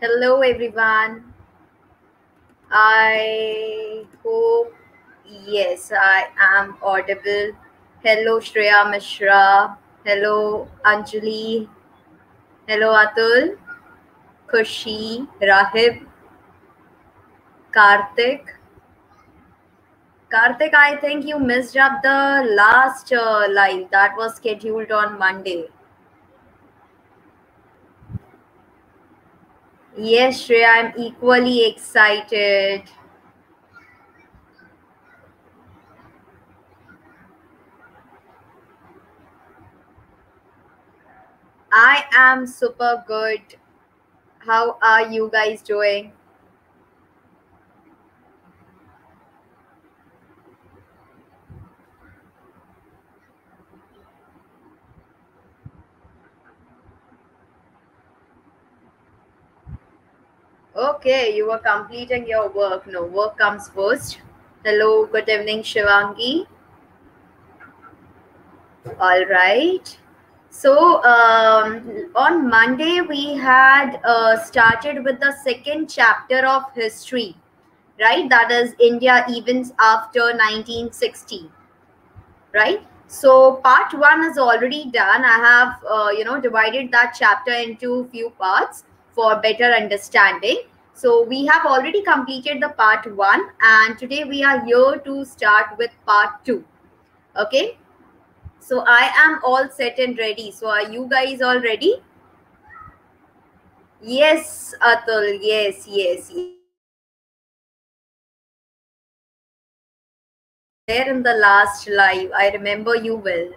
Hello, everyone. I hope, yes, I am audible. Hello, Shreya Mishra. Hello, Anjali. Hello, Atul, Khushi, Rahib, Karthik. Karthik, I think you missed up the last live that was scheduled on Monday. Yes, Shreya, I'm equally excited. I am super good. How are you guys doing? Okay, you were completing your work. No, work comes first. Hello, good evening, Shivangi. All right. So, on Monday, we had started with the second chapter of history, right? That is India events after 1960, right? So, part one is already done. I have, divided that chapter into few parts for better understanding. So, we have already completed the part one, and today we are here to start with part two. Okay. So, I am all set and ready. So, are you guys all ready? Yes, Atul. Yes, yes, yes. There in the last live, I remember you well.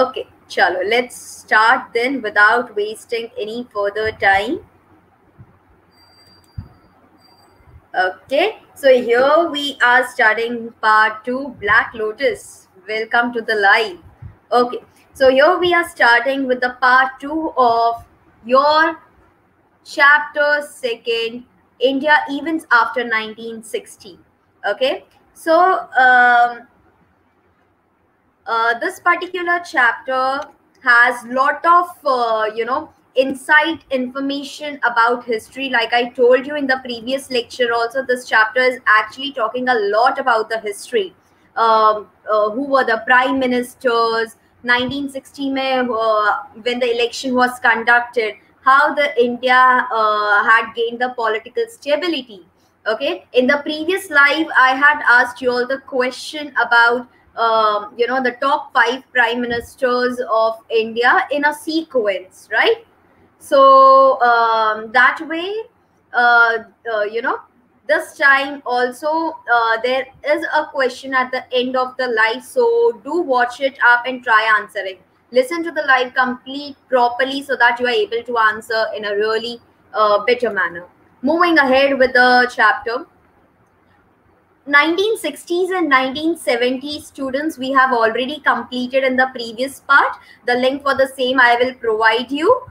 Okay, chalo. Let's start then without wasting any further time. Okay, so here we are starting part two, Black Lotus. Welcome to the live. Okay, so here we are starting with the part two of your chapter second, India events after 1960. Okay, so this particular chapter has lot of insight information about history. Like I told you in the previous lecture also, this chapter is actually talking a lot about the history. Who were the prime ministers 1960 mein, when the election was conducted, how the India had gained the political stability. Okay, in the previous live I had asked you all the question about the top five prime ministers of India in a sequence, right? So that way, uh, this time also there is a question at the end of the live. So do watch it up and try answering. Listen to the live complete properly so that you are able to answer in a really better manner. Moving ahead with the chapter. 1960s and 1970s students we have already completed in the previous part. The link for the same I will provide you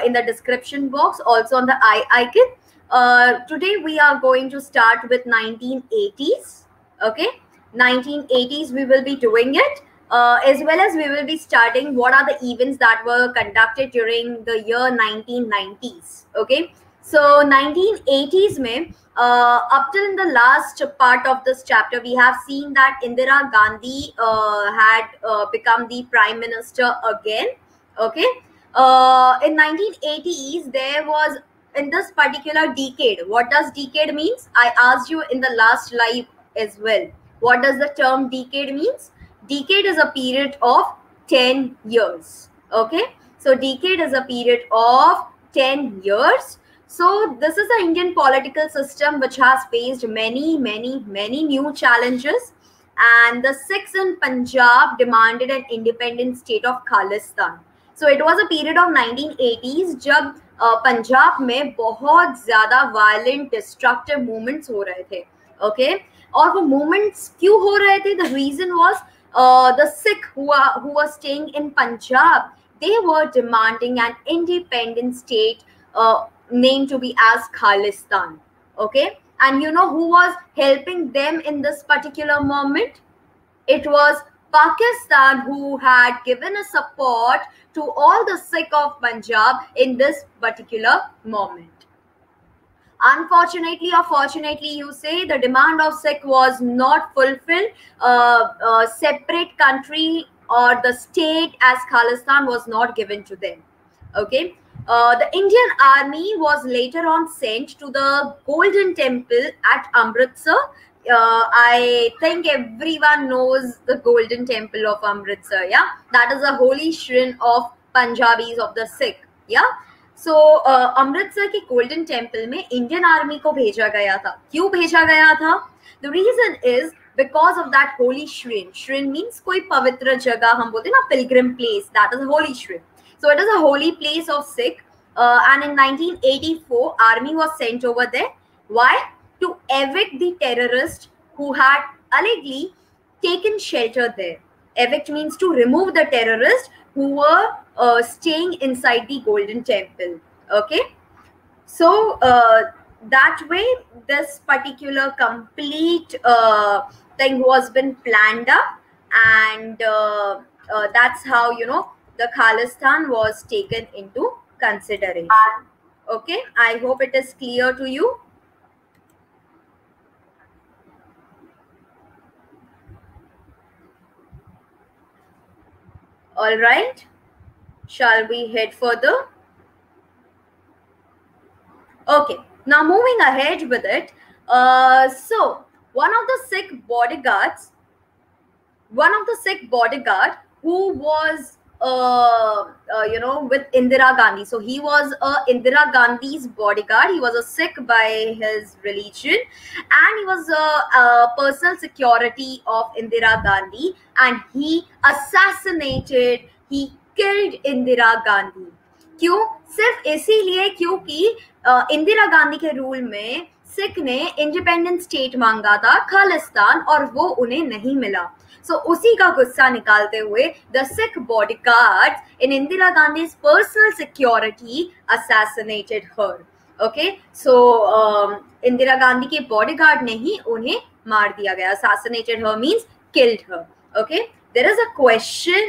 in the description box, also on the icon. Today we are going to start with 1980s. Okay, 1980s we will be doing it, as well as we will be starting what are the events that were conducted during the year 1990s. Okay, so 1980s mein, up till in the last part of this chapter, we have seen that Indira Gandhi had become the prime minister again. Okay, in 1980s, there was in this particular decade. What does decade means? I asked you in the last live as well. What does the term decade means? Decade is a period of 10 years. Okay, so decade is a period of 10 years. So this is the Indian political system which has faced many, many, many new challenges. And the Sikhs in Punjab demanded an independent state of Khalistan. So it was a period of 1980s जब पंजाब में बहुत ज़्यादा violent destructive movements हो रहे थे. Okay, और वो movements क्यों हो रहे थे? The reason was the Sikh who were staying in Punjab, they were demanding an independent state named to be as Khalistan. Okay, and you know who was helping them in this particular moment? It was Pakistan who had given a support to all the Sikh of Punjab in this particular moment. Unfortunately or fortunately, you say, the demand of Sikh was not fulfilled. A separate country or the state as Khalistan was not given to them. Okay. The Indian army was later on sent to the Golden Temple at Amritsar. I think everyone knows the Golden Temple of Amritsar. Yeah, that is a holy shrine of Punjabis, of the Sikh. Yeah. So Amritsar के golden temple में Indian army को भेजा गया था. क्यों भेजा गया था? The reason is because of that holy shrine. Shrine means कोई पवित्र जगह, हम बोलते हैं ना pilgrim place, that is a holy shrine. So it is a holy place of Sikh, and in 1984 army was sent over there. Why? To evict the terrorists who had allegedly taken shelter there. Evict means to remove the terrorists who were staying inside the Golden Temple. Okay, so that way this particular complete thing was been planned up, and that's how, you know, the Khalistan was taken into consideration. Okay, I hope it is clear to you. All right, shall we head further? Okay, now moving ahead with it. So one of the Sikh bodyguard who was you know, with Indira Gandhi. So he was Indira Gandhi's bodyguard. He was a Sikh by his religion, and he was a personal security of Indira Gandhi, and he assassinated, he killed Indira Gandhi. क्यों? सिर्फ इसीलिए क्योंकि इंदिरा गांधी के rule में सिख ने independent state मांगा था, खालिस्तान, और वो उन्हें नहीं मिला. सो उसी का गुस्सा निकालते हुए the Sikh bodyguards in Indira Gandhi's personal security assassinated her. Okay, so Indira Gandhi के बॉडीगार्ड ने ही उन्हें मार दिया गया. assassinated her means killed her. Okay, there is a question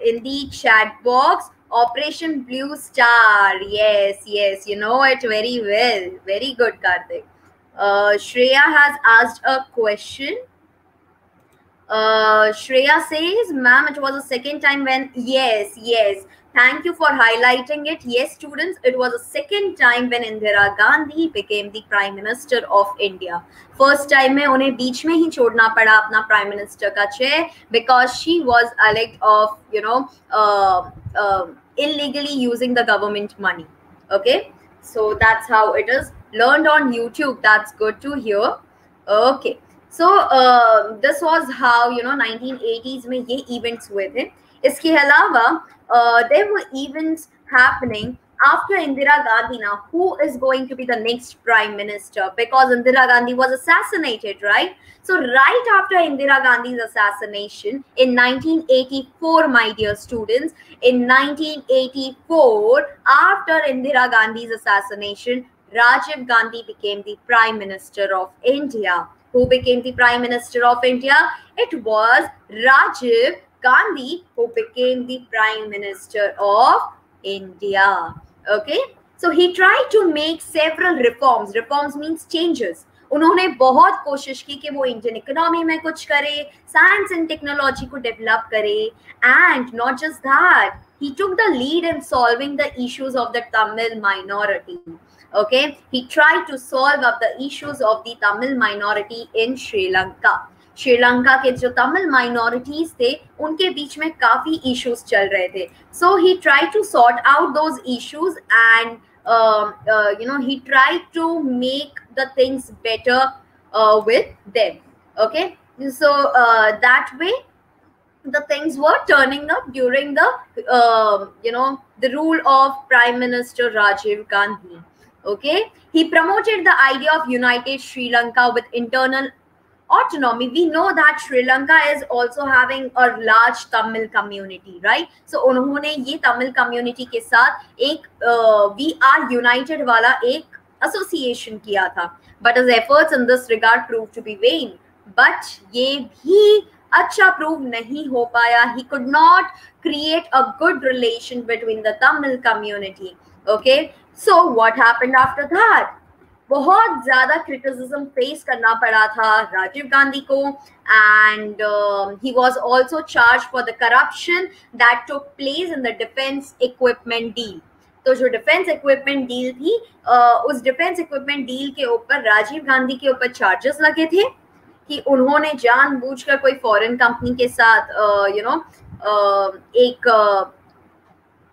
in the chat box. Operation Blue Star. Yes, you know it very well. Very good, Karthik. Shreya has asked a question. Shreya says, ma'am, it was the second time when... Yes. Thank you for highlighting it. Yes, students, it was the second time when Indira Gandhi became the Prime Minister of India. First time में उन्हें बीच में ही छोड़ना पड़ा अपना Prime Minister का chair because she was alleged of, you know, illegally using the government money. Okay, so that's how it is. Learned on YouTube. That's good to hear. Okay, so this was how, you know, 1980s में ये events हुए थे. इसके अलावा there were events happening after Indira Gandhi. Now, who is going to be the next Prime Minister? Because Indira Gandhi was assassinated, right? So right after Indira Gandhi's assassination in 1984, my dear students, in 1984, after Indira Gandhi's assassination, Rajiv Gandhi became the Prime Minister of India. Who became the Prime Minister of India? It was Rajiv Gandhi who became the Prime Minister of India. Okay, so he tried to make several reforms. Reforms means changes. उन्होंने बहुत कोशिश की कि वो Indian economy में कुछ करे, science and technology को डेवलप करे, and not just that, he took the lead in solving the issues of the Tamil minority. Okay, he tried to solve up the issues of the Tamil minority in Sri Lanka. Sri Lanka के जो Tamil minorities थे उनके बीच में काफी issues चल रहे थे. So he try to sort out those issues and you know, he tried to make the things better with them. Okay, so that way the things were turning up during the you know, the rule of Prime Minister Rajiv Gandhi. Okay, he promoted the idea of united Sri Lanka with internal autonomy. We know that Sri Lanka is also having a large Tamil community, right? So उन्होंने ये Tamil community के साथ एक We Are United वाला एक association किया था. But his efforts in this regard proved to be vain. But ये भी अच्छा प्रूव नहीं हो पाया. He could not create a good relation between the Tamil community. Okay, so what happened after that? बहुत ज्यादा क्रिटिसिज्म फेस करना पड़ा था राजीव गांधी को, and he was also charge for the corruption that took place in the defence equipment deal. तो जो defence equipment deal थी, उस डिफेंस इक्विपमेंट डील के ऊपर राजीव गांधी के ऊपर चार्जेस लगे थे कि उन्होंने जानबूझकर कोई फॉरेन कंपनी के साथ एक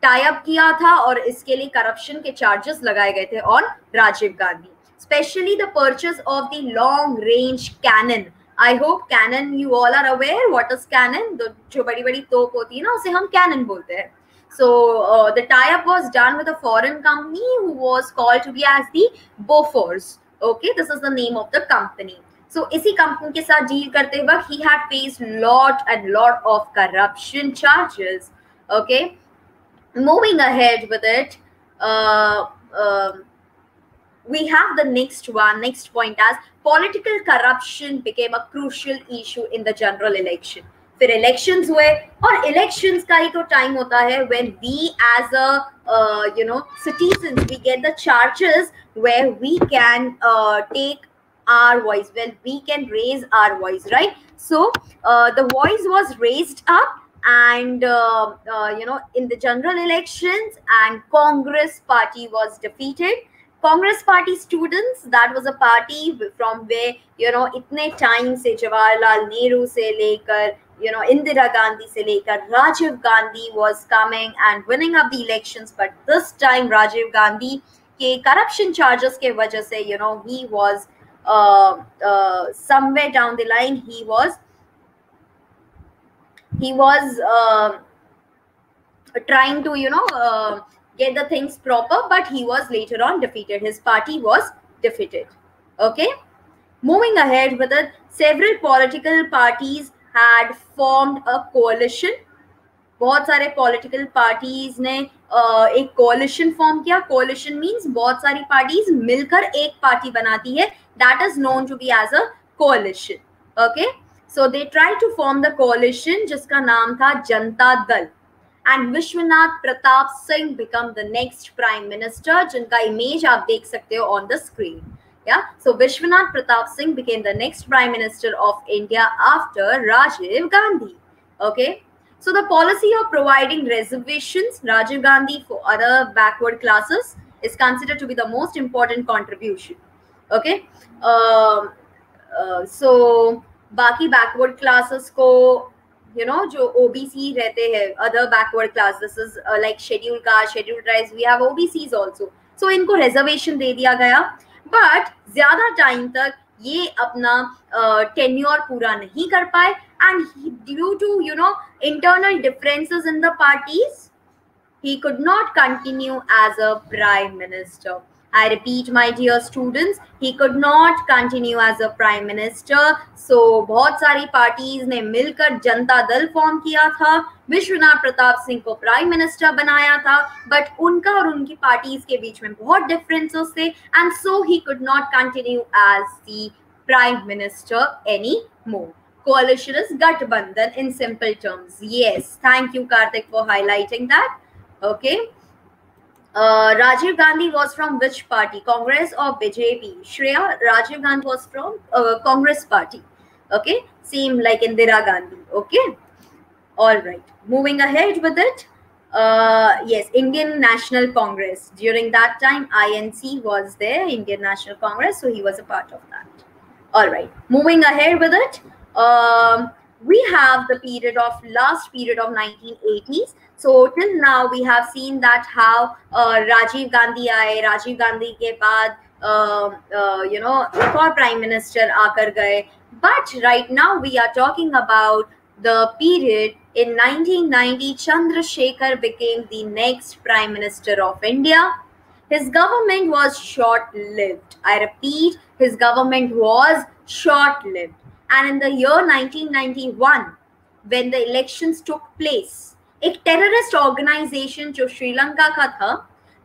टाई अप किया था और इसके लिए करप्शन के चार्जेस लगाए गए थे on Rajiv Gandhi. Specially the purchase of the long range cannon. I hope cannon you all are aware what is cannon. जो बड़ी बड़ी तोप होती है ना, उसे हम कैनन बोलते हैं. So the tie-up was done with a foreign company who was called to be as the Bofors. Okay, this is the name of the company. So इसी कंपनी के साथ डील करते वक्त he had faced lot of corruption charges. Okay, moving ahead with it, we have the next point as political corruption became a crucial issue in the general election. फिर elections हुए, और elections का ही तो time होता है when we as a citizens we get the charges where we can take our voice, well we can raise our voice, right? So the voice was raised up, and in the general elections, and Congress party was defeated. Congress party students, that was a party from where इतने time से जवाहरलाल नेहरू से लेकर Indira Gandhi se lekar Rajiv Gandhi was coming and winning up the elections, but this time Rajiv Gandhi ke corruption charges ke wajah se he was somewhere down the line he was trying to get the things proper, but he was later on defeated. His party was defeated. Okay, moving ahead with it, several political parties had formed a coalition. बहुत सारे political parties ने एक कोalition form किया. कोalition means बहुत सारी parties मिलकर एक party बनाती है. That is known to be as a coalition. Okay, so they try to form the coalition जिसका नाम था Janata Dal, and Vishwanath Pratap Singh become the next prime minister, जिनका इमेज आप देख सकते हो on the screen. Yeah, so Vishwanath Pratap Singh became the next Prime Minister of India after Rajiv Gandhi. Okay, so the policy of providing reservations, Rajiv Gandhi, for other backward classes is considered to be the most important contribution. Okay, so बाकी backward classes को जो OBC रहते हैं, other backward class, this is like scheduled caste, scheduled tribes, we have OBCs also. So इनको reservation दे दिया गया, but ज्यादा time तक ये अपना टेन्योर पूरा नहीं कर पाए, and due to internal differences in the parties he could not continue as a prime minister. I repeat, my dear students, he could not continue as a prime minister. So बहुत सारी parties ने मिलकर Janata Dal form किया था, विश्वनाथ प्रताप सिंह को prime minister बनाया था, but उनका और उनकी पार्टीज के बीच में बहुत डिफरेंसेस थे, and so he could not continue as the prime minister anymore. Coalition is Gathbandhan in simple terms. Yes, thank you Karthik for highlighting that. Okay, Rajiv Gandhi was from which party? Congress or BJP? Shreya, Rajiv Gandhi was from Congress party. Okay, same like Indira Gandhi. Okay, all right, moving ahead with it. Yes, Indian National Congress. During that time INC was there, Indian National Congress, so he was a part of that. All right, moving ahead with it, we have the last period of 1980s. So till now we have seen that how Rajiv Gandhi आए, Rajiv Gandhi के बाद एक और prime minister आकर गए, but right now we are talking about the period in 1990. Chandrasekhar became the next prime minister of India. His government was short-lived. I repeat, his government was short-lived. And in the year 1991, when the elections took place, एक terrorist organisation जो श्रीलंका का था,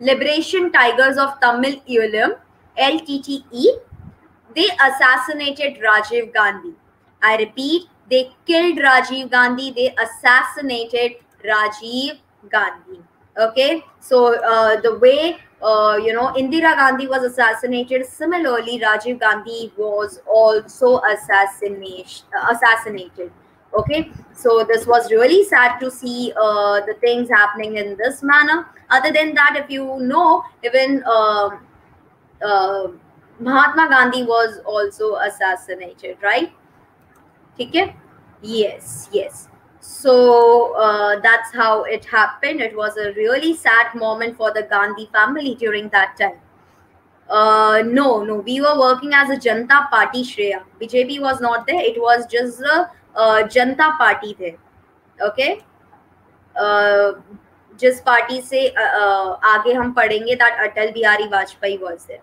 liberation tigers of Tamil Eelam, LTTE, they assassinated Rajiv Gandhi, I repeat, they killed Rajiv Gandhi. They assassinated Rajiv Gandhi. Okay, so the way Indira Gandhi was assassinated, similarly Rajiv Gandhi was also assassinated. Okay, so this was really sad to see the things happening in this manner. Other than that, if you know, even uh, Mahatma Gandhi was also assassinated, right? Okay. Yes, yes. So that's how it happened. It was a really sad moment for the Gandhi family during that time. No, we were working as a Janta Party, Shreya. BJP was not there. It was just the Janta Party there. Okay. Uh, जिस party से आगे हम पढ़ेंगे that Atal Bihari Vajpayee was there.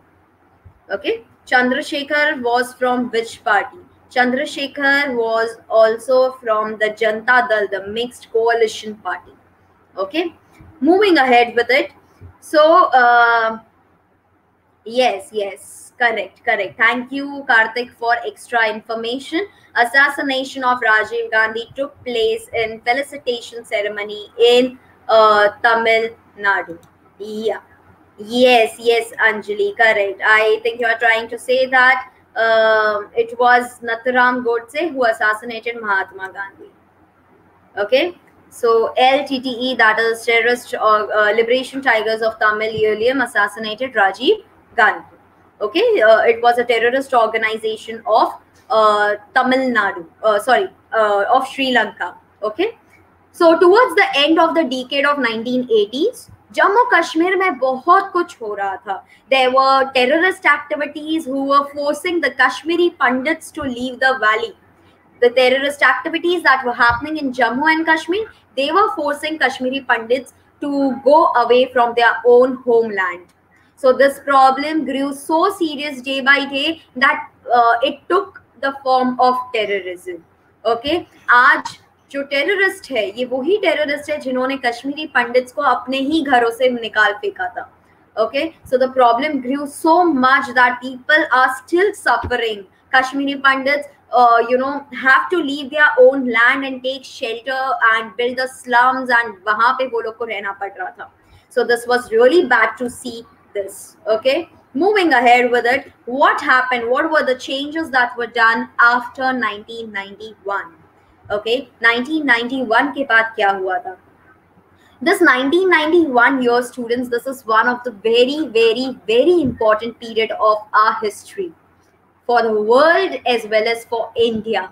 Okay. Chandrasekhar was from which party? Chandrasekhar was also from the Janta Dal, the mixed coalition party. Okay. Moving ahead with it. So, yes, correct. Thank you, Karthik, for extra information. Assassination of Rajiv Gandhi took place in felicitation ceremony in Tamil Nadu. Yeah. Yes, Anjali, correct. I think you are trying to say that it was Nathuram Godse who assassinated Mahatma Gandhi. Okay, so LTTE, that is Terrorist Liberation Tigers of Tamil Eelam, assassinated Rajiv Gandhi. Okay, it was a terrorist organization of Tamil Nadu, of Sri Lanka. Okay, so towards the end of the decade of 1980s, Jammu Kashmir में बहुत कुछ हो रहा था. There were terrorist activities who were forcing the Kashmiri Pandits to leave the valley. The terrorist activities that were happening in Jammu and Kashmir, they were forcing Kashmiri Pandits to go away from their own homeland. So this problem grew so serious day by day that it took the form of terrorism. Okay, आज जो terrorist है ये वही terrorist है जिन्होंने Kashmiri pandits को अपने ही घरों से निकाल फेंका था. Okay, so the problem grew so much that people are still suffering. Kashmiri Pandits have to leave their own land and take shelter and build the slums, and वहां पे वो लोग को रहना पड़ रहा था. So this was really bad to see this. Okay, moving ahead with it, what happened? What were the changes that were done after 1991? Okay, 1991 के बाद क्या हुआ था? This 1991 year, students, this is one of the very important period of our history for the world as well as for India.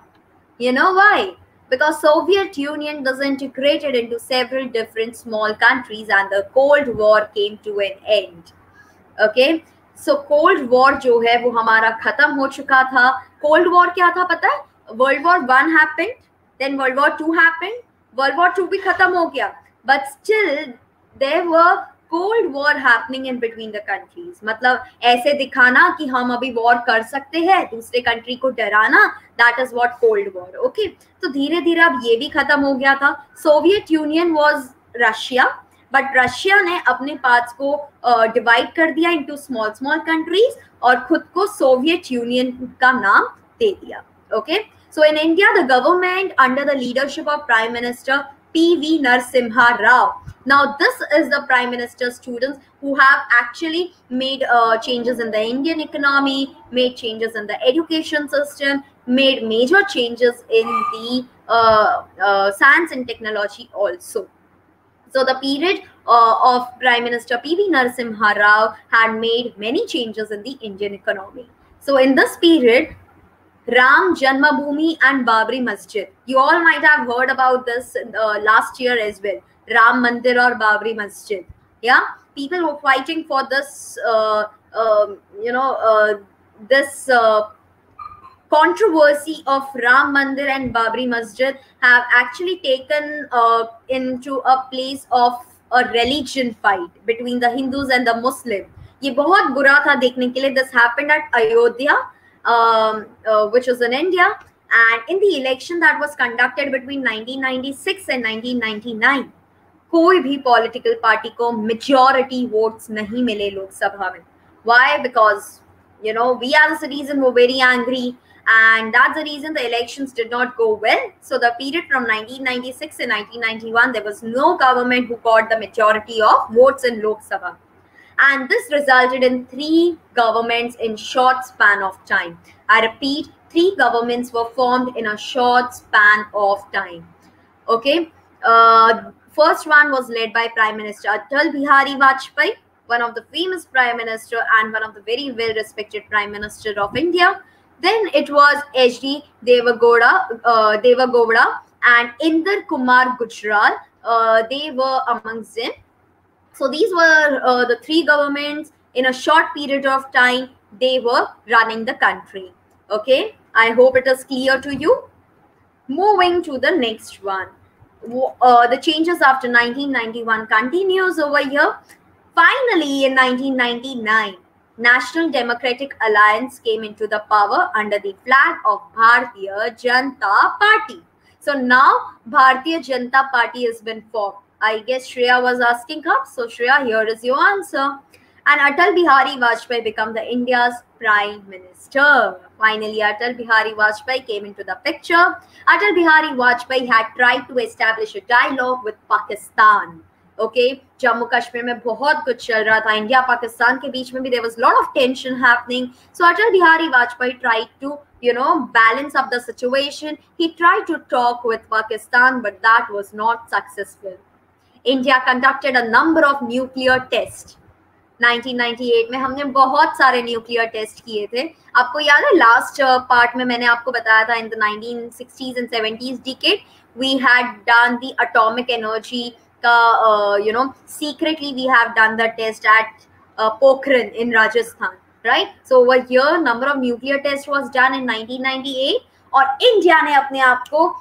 You know why? Because Soviet Union disintegrated into several different small countries and the Cold War came to an end. Okay, so Cold War जो है वो हमारा खत्म हो चुका था. Cold War क्या था पता है? World War I happened, then World War II happened. World War II भी खत्म हो गया. But still there were Cold War happening in between the countries. मतलब ऐसे दिखाना कि हम अभी वॉर कर सकते हैं, दूसरे कंट्री को डराना, that is what Cold War. Okay, तो धीरे धीरे अब ये भी खत्म हो गया था. Soviet Union was Russia, but Russia ने अपने पार्ट्स को डिवाइड कर दिया into small countries और खुद को Soviet Union का नाम दे दिया. Okay, so in India the government under the leadership of Prime Minister P.V. Narasimha Rao. Now this is the Prime Minister, students, who have actually made changes in the Indian economy, made changes in the education system, made major changes in the science and technology also. So the period of Prime Minister P.V. Narasimha Rao had made many changes in the Indian economy. So in this period, Ram Janmabhoomi and Babri Masjid. You all might have heard about this last year as well. Ram Mandir or Babri Masjid. Yeah, people were fighting for this. This controversy of Ram Mandir and Babri Masjid have actually taken into a place of a religion fight between the Hindus and the Muslims. ये बहुत बुरा था देखने के लिए. This happened at Ayodhya. Which was in India, and in the election that was conducted between 1996 and 1999, कोई भी political party को majority votes नहीं मिले लोकसभा में. Why? Because we as a citizen were very angry, and that's the reason the elections did not go well. So the period from 1996 and 1991, there was no government who got the majority of votes in Lok Sabha, and this resulted in 3 governments in short span of time. I repeat, 3 governments were formed in a short span of time. Okay. First one was led by Prime Minister Atal Bihari Vajpayee, one of the famous prime minister and one of the very well respected prime minister of India. Then it was HD Devagowda and Inder Kumar Gujral. They were amongst them. So these were the 3 governments in a short period of time. They were running the country. Okay, I hope it is clear to you. Moving to the next one. The changes after 1991 continues over here. Finally, in 1999, National Democratic Alliance came into the power under the flag of Bharatiya Janata Party. So now Bharatiya Janata Party has been formed. I guess Shreya was asking up. So Shreya, here is your answer. And Atal Bihari Vajpayee became the India's Prime Minister. Finally, Atal Bihari Vajpayee came into the picture. Atal Bihari Vajpayee had tried to establish a dialogue with Pakistan. Okay, Jammu Kashmir में बहुत कुछ चल रहा था. India Pakistan के बीच में भी there was a lot of tension happening. So Atal Bihari Vajpayee tried to, balance up the situation. He tried to talk with Pakistan, but that was not successful. India conducted a number of nuclear tests. 1998 में हमने बहुत सारे nuclear test किए थे. आपको याद है last part में मैंने आपको बताया था in the 1960s and 70s decade we had done the atomic energy का secretly we have done the test at Pokhran in Rajasthan, right? So over here number of nuclear tests was done in 1998 और India ने अपने आप को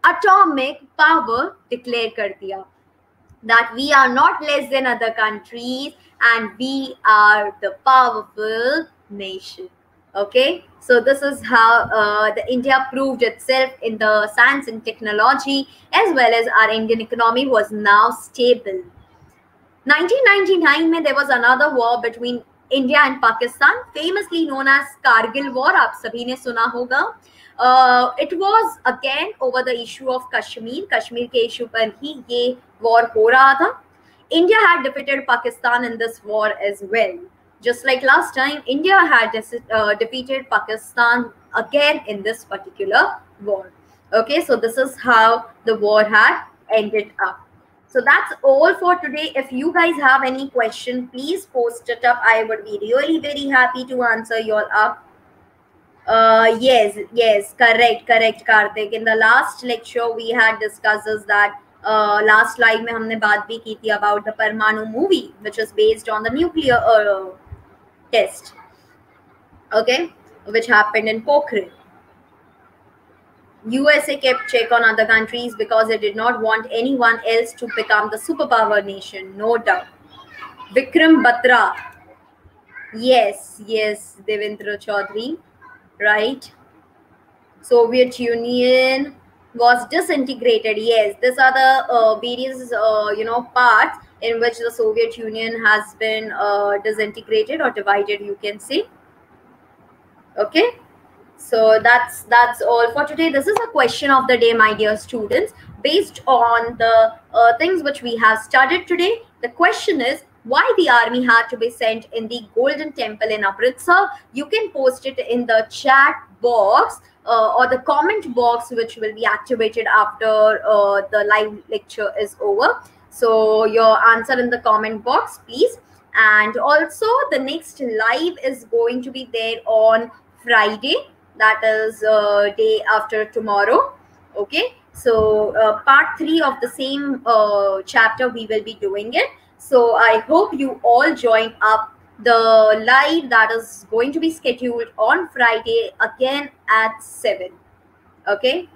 atomic power declare कर दिया. That we are not less than other countries and we are the powerful nation. Okay, so this is how the India proved itself in the science and technology, as well as our Indian economy was now stable. 1999 में there was another war between India and Pakistan, famously known as Kargil War. आप सभी ने सुना होगा. It was again over the issue of Kashmir. Kashmir के issue पर ही ये war हो रहा था. India had defeated Pakistan in this war as well. Just like last time, India had defeated Pakistan again in this particular war. Okay, so this is how the war had ended up. So that's all for today. If you guys have any question, please post it up. I would be really very happy to answer you all up. Yes, correct, Karthik. In the last lecture, we had discussed that last slide में हमने बात भी की थी about the Parmanu movie, which is based on the nuclear test, okay, which happened in Pokhran. USA kept check on other countries because it did not want anyone else to become the superpower nation, no doubt. Vikram Batra. Yes, Devendra Chaudhary, right? Soviet Union was disintegrated. Yes, these are the various parts in which the Soviet Union has been disintegrated or divided, you can say. Okay, so that's all for today. This is a question of the day, my dear students, based on the things which we have studied today. The question is, why the army had to be sent in the Golden Temple in Amritsar? You can post it in the chat box or the comment box, which will be activated after the live lecture is over. So your answer in the comment box, please. And also the next live is going to be there on Friday, that is day after tomorrow. Okay, so part 3 of the same chapter we will be doing it. So I hope you all join up the live that is going to be scheduled on Friday again at 7. Okay.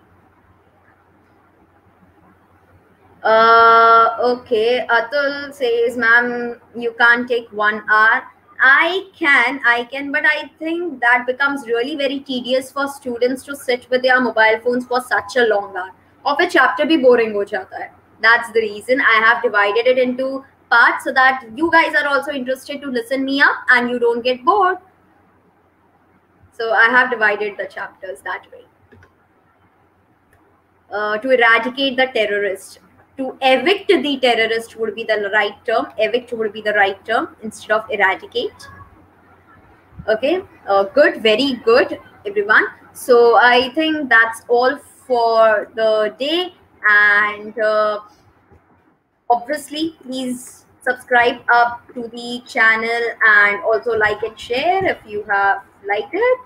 Okay, Atul says, ma'am, you can't take 1 hour. I can, but I think that becomes really very tedious for students to sit with their mobile phones for such a long hour. Or फिर chapter भी boring हो जाता है. That's the reason I have divided it into parts so that you guys are also interested to listen me up and you don't get bored. So I have divided the chapters that way. To eradicate the terrorist. To evict the terrorist would be the right term. Evict would be the right term instead of eradicate. Okay, good, very good, everyone. So I think that's all for the day. And obviously, please subscribe up to the channel and also like and share if you have liked it.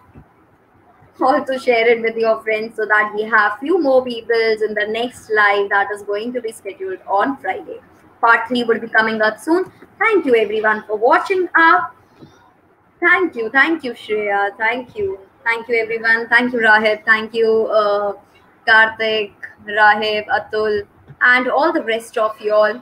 Also share it with your friends so that we have few more people in the next live that is going to be scheduled on Friday. Part 3 will be coming up soon. Thank you everyone for watching up. Thank you Shreya, thank you everyone, thank you Rahib, thank you Karthik, Rahib, Atul, and all the rest of y'all.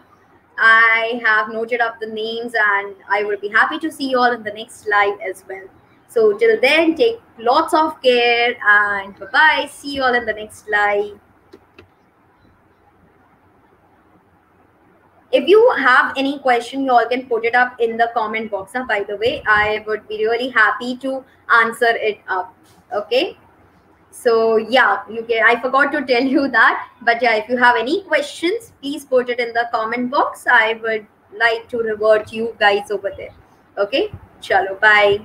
I have noted up the names and I will be happy to see you all in the next live as well. So till then, take lots of care and bye-bye. See you all in the next live. If you have any question, you all can put it up in the comment box. By the way, I would be really happy to answer it up. Okay. So yeah, you can. I forgot to tell you that, but yeah, if you have any questions, please put it in the comment box. I would like to revert you guys over there. Okay. Chalo. Bye.